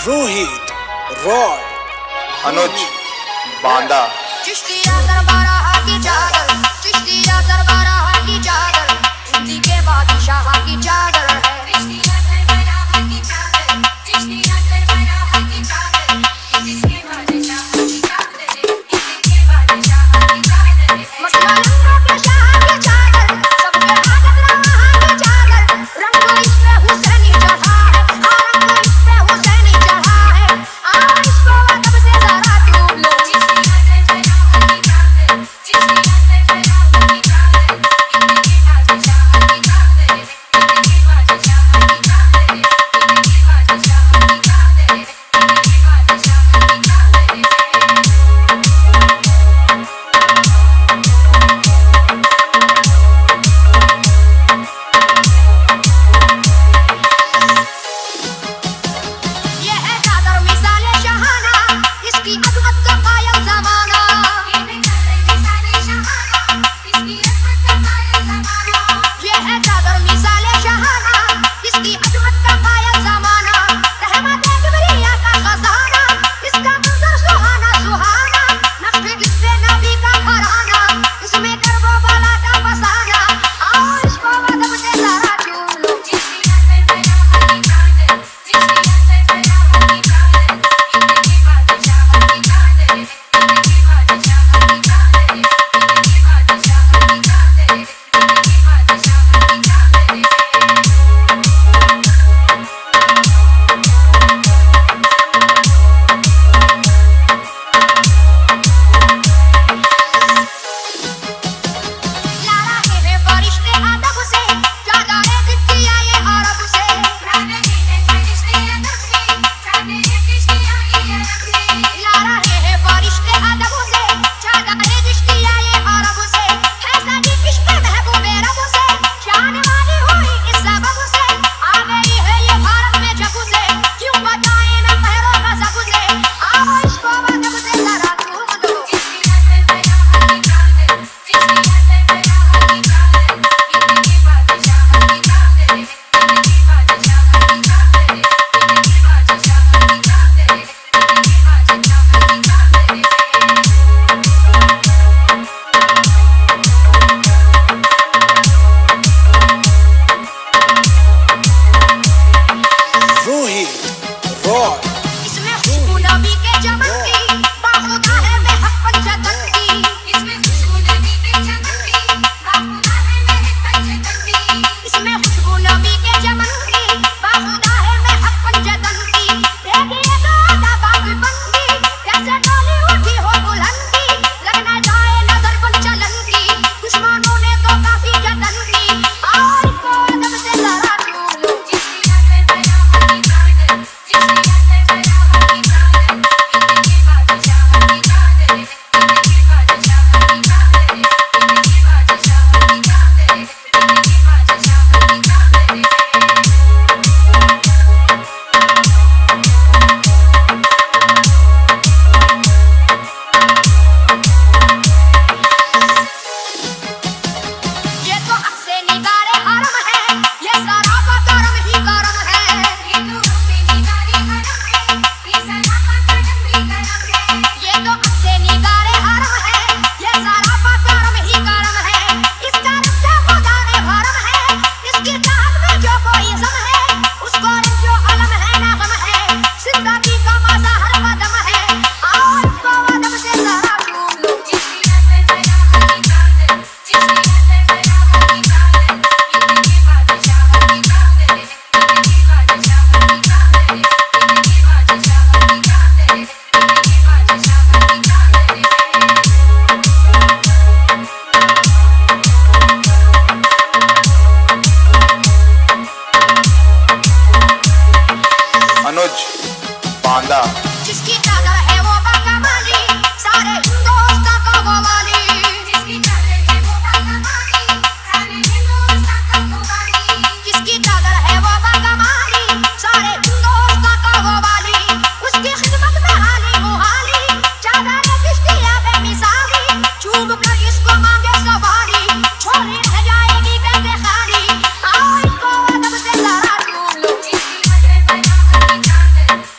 रोहित रॉय, अनुज बांदा। चिश्तिया दरबारा की चादर, चिश्तिया दरबारा की चादर, हिंदी के बादशाह की चादर है। चिश्तिया दरबारा की चादर, चिश्तिया दरबारा की चादर, हिंदी के बादशाह की चादर, हिंदी के बादशाह की चादर है। मसला रंगों के शाह की चादर, सबके हाथ रहा की चादर, रंगों इस पे हुसैनी चढ़ा है, रंगों इस पे हुसैनी चढ़ा है। आओ इसको अदब से जरा चूम लो। अनुज बांदा। जिसकी चादर है वो बाकमाली, सारे हिंदुस्तान का वो वाली। जिसकी चादर है वो बाकमाली, सारे हिंदुस्तान का वो वाली। जिसकी चादर है वो बाकमाली, सारे हिंदुस्तान का वो वाली। उसकी खिदमत में हाली मुहाली, चादर चिश्तिया बेमिसाली। चूम कर इसको मांगे सवारी, छोरी रह जाएगी कैसे खाली। आओ इसको अदब से जरा चूम लो। जिसकी चादर है वो बाकमाली,